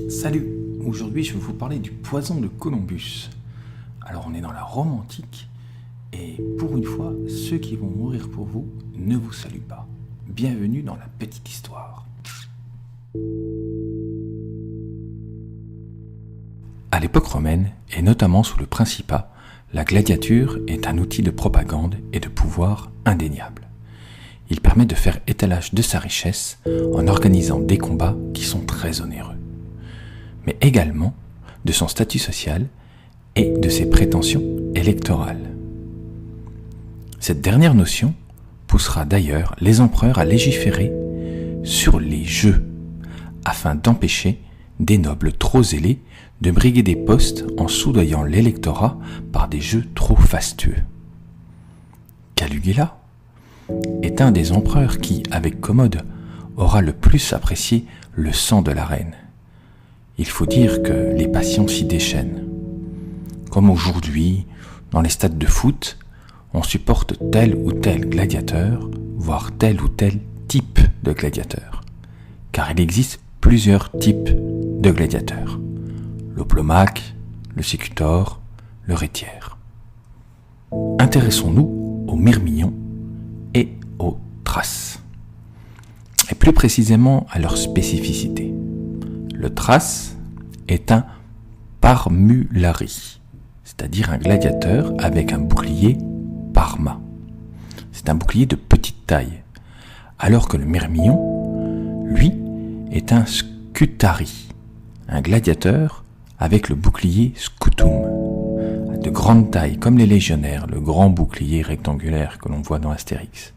Salut, aujourd'hui je vais vous parler du poison de Columbus. Alors on est dans la Rome antique et pour une fois, ceux qui vont mourir pour vous ne vous saluent pas. Bienvenue dans la petite histoire. À l'époque romaine, et notamment sous le Principat, la gladiature est un outil de propagande et de pouvoir indéniable. Il permet de faire étalage de sa richesse en organisant des combats qui sont très onéreux, mais également de son statut social et de ses prétentions électorales. Cette dernière notion poussera d'ailleurs les empereurs à légiférer sur les jeux, afin d'empêcher des nobles trop zélés de briguer des postes en soudoyant l'électorat par des jeux trop fastueux. Caligula est un des empereurs qui, avec Commode, aura le plus apprécié le sang de la reine. Il faut dire que les passions s'y déchaînent. Comme aujourd'hui, dans les stades de foot, on supporte tel ou tel gladiateur, voire tel ou tel type de gladiateur. Car il existe plusieurs types de gladiateurs. L'hoplomach, le sécutor, le rhétière. Intéressons-nous aux myrmidons et aux thraces. Et plus précisément à leur spécificité. Le thrace est un parmulari, c'est-à-dire un gladiateur avec un bouclier parma. C'est un bouclier de petite taille, alors que le myrmidon, lui, est un scutari, un gladiateur avec le bouclier scutum, de grande taille comme les légionnaires, le grand bouclier rectangulaire que l'on voit dans Astérix.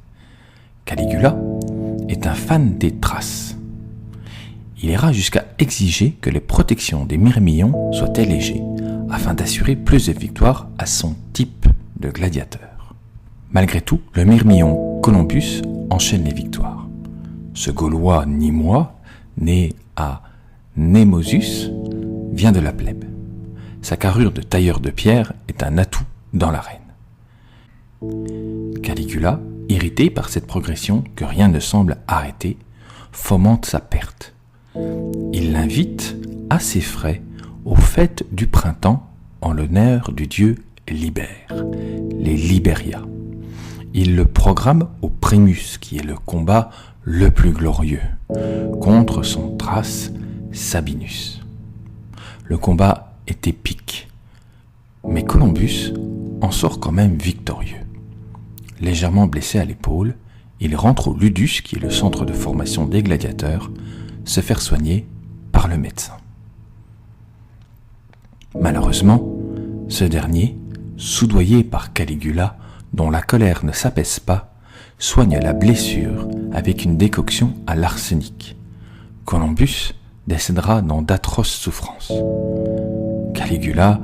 Caligula est un fan des thraces. Il ira jusqu'à exiger que les protections des myrmidons soient allégées, afin d'assurer plus de victoires à son type de gladiateur. Malgré tout, le myrmidon Columbus enchaîne les victoires. Ce Gaulois nîmois, né à Nemosus, vient de la plèbe. Sa carrure de tailleur de pierre est un atout dans l'arène. Caligula, irrité par cette progression que rien ne semble arrêter, fomente sa perte. Il l'invite à ses frais aux fêtes du printemps en l'honneur du dieu Liber, les Liberia. Il le programme au Primus, qui est le combat le plus glorieux, contre son thrace Sabinus. Le combat est épique, mais Columbus en sort quand même victorieux. Légèrement blessé à l'épaule, il rentre au Ludus, qui est le centre de formation des gladiateurs, se faire soigner par le médecin. Malheureusement, ce dernier, soudoyé par Caligula, dont la colère ne s'apaise pas, soigne la blessure avec une décoction à l'arsenic. Columbus décédera dans d'atroces souffrances. Caligula,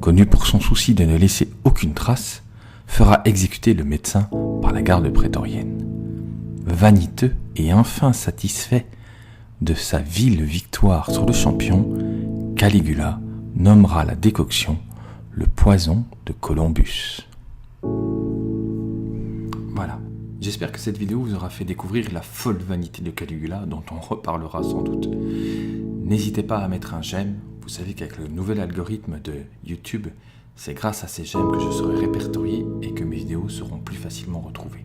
connu pour son souci de ne laisser aucune trace, fera exécuter le médecin par la garde prétorienne. Vaniteux et enfin satisfait de sa vile victoire sur le champion, Caligula nommera la décoction le poison de Columbus. Voilà, j'espère que cette vidéo vous aura fait découvrir la folle vanité de Caligula, dont on reparlera sans doute. N'hésitez pas à mettre un j'aime, vous savez qu'avec le nouvel algorithme de YouTube, c'est grâce à ces j'aime que je serai répertorié et que mes vidéos seront plus facilement retrouvées.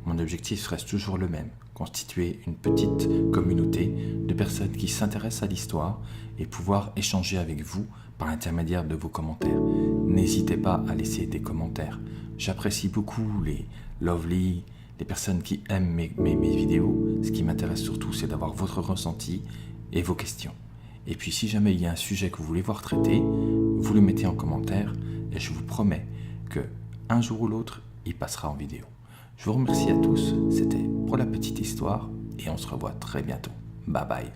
Mon objectif reste toujours le même, constituer une petite communauté de personnes qui s'intéressent à l'histoire et pouvoir échanger avec vous par l'intermédiaire de vos commentaires. N'hésitez pas à laisser des commentaires. J'apprécie beaucoup les lovely, les personnes qui aiment mes vidéos. Ce qui m'intéresse surtout, c'est d'avoir votre ressenti et vos questions. Et puis si jamais il y a un sujet que vous voulez voir traité, vous le mettez en commentaire et je vous promets que un jour ou l'autre, il passera en vidéo. Je vous remercie à tous, c'était pour la petite histoire et on se revoit très bientôt. Bye bye.